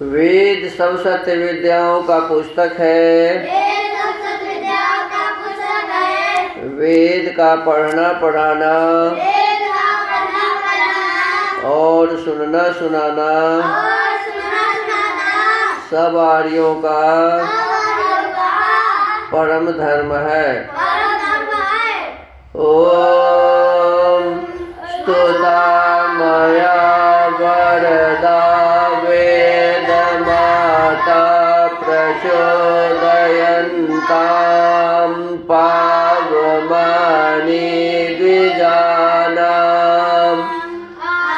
वेद सब सत्य विद्याओं का पुस्तक है। वेद का पढ़ना पढ़ाना और सुनना सुनाना सब आर्यों का परम धर्म है। ओम स्तुता मया वरदा वेद माता प्रचोदयन्तां पावमानि द्विजानाम्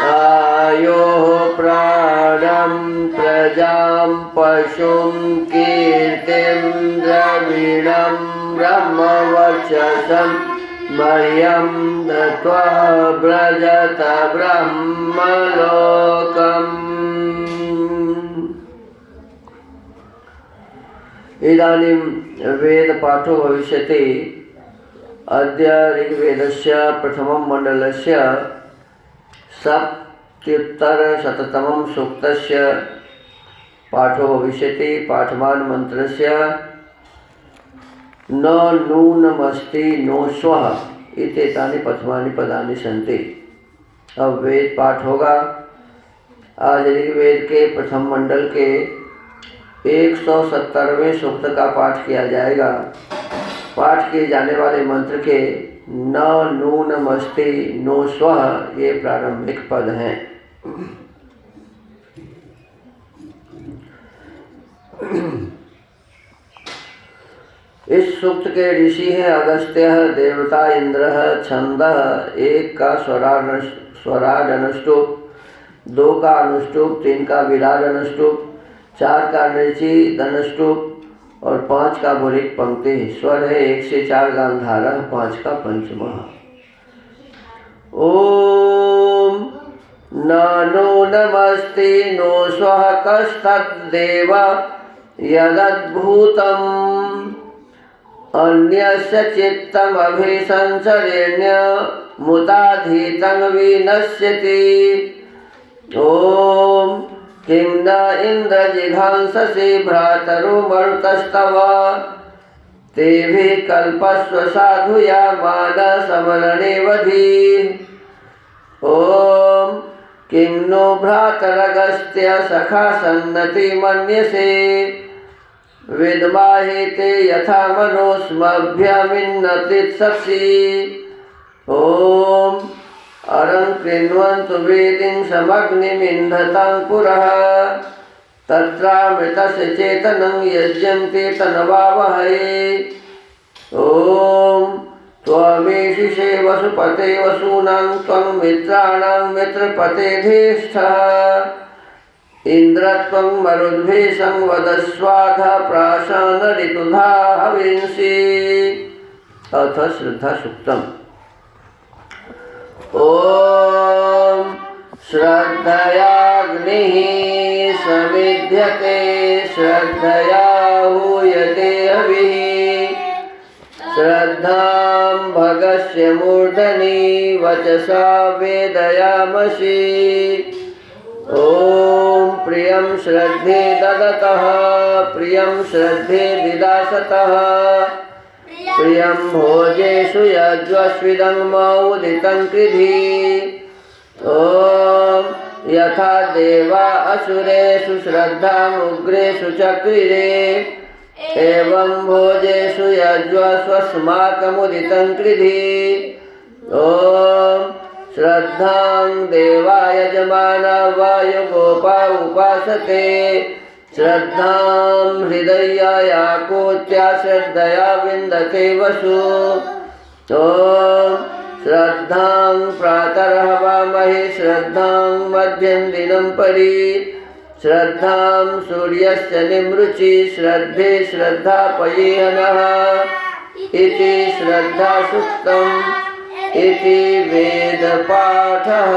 आयोः प्राणं प्रजां पशुं कीर्तिं द्रविणं ब्रह्मवर्चसं मह्यं दत्त्वा व्रजत ब्रह्मलोकम्। इदानीं वेदपाठो भविष्यति। अद्य ऋग्वेदस्य प्रथमं मण्डलस्य सप्तत्युत्तरशततमं सूक्तस्य पाठो भविष्यति। पाठमान मन्त्रस्य न नूनमस्ति नो स्वः इत्येतानि प्रथमानि पदानि सन्ति। अब वेद पाठ होगा। आज ऋग्वेद के प्रथम मंडल के 170वें सूक्त का पाठ किया जाएगा। पाठ किए जाने वाले मंत्र के न नूनमस्ति नो स्वः ये प्रारंभिक पद हैं। इस सूक्त के ऋषि हैं अगस्त्य, देवता इंद्र, छंदः 1 का स्वराड अनुष्टुप, 2 का अनुष्टुप, 3 का विराड अनुष्टुप, 4 का नृचि धनुष्टुप और 5 का बुरिक पंक्ति। स्वर है 1 से 4 गांधार, 5 का पंचमा। ओम न नूनमस्ति नो स्वः कस्तद्देव यदद्भूतम् अन्यस्य चित्तमभिसंचरेण्य मुताधीतं विनश्यति। ओम किं न इन्द्रजिघांससि भ्रातरुमरुतस्तव तेभिः कल्पस्व साधुयामान समरणे वधि। ओम किं नो भ्रातरगस्त्य सखा सन्नति मन्यसे विद्माहि ते यथा मनोस्मभ्यमिन्नतित्ससि। ओम अरं कृण्वन्तु वेदिं समग्निमिन्धतां पुरः तत्रामृतस्य चेतनं यज्ञं ते तन्वावहै। ओम त्वमेशिषे वसुपते वसूनां त्वं मित्राणां मित्रपते धीष्ठः इन्द्रत्वं मरुद्भिः संवदस्वाधा प्राशान ऋतुधा हविंसि। अथ श्रद्धा सूक्तम्। ओम श्रद्धयाग्निः समिध्यते श्रद्धया हूयते हविः श्रद्धां भगस्य मूर्धनि वचसा वेदयामसि। ओम प्रियं श्रद्धे ददतः प्रियं श्रद्धे दिदासतः प्रियं भोजेषु यज्वस्विदं मौदितं कृधि। ओम यथा देवा असुरेषु श्रद्धामुग्रेषु चक्रिरे एवं भोजेषु यज्वस्वस्माकमुदितं कृधि। ओम श्रद्धां देवा यजमाना वायुगोपा उपासते श्रद्धां हृदयायाकोत्या श्रद्धया विन्दते वसु। ओम श्रद्धां प्रातर्हवामहे श्रद्धां मध्यं दिनं परि श्रद्धां सूर्यस्य निमृचि श्रद्धे श्रद्धापयेहनः इति श्रद्धा सूक्तम् इति वेदपाठः।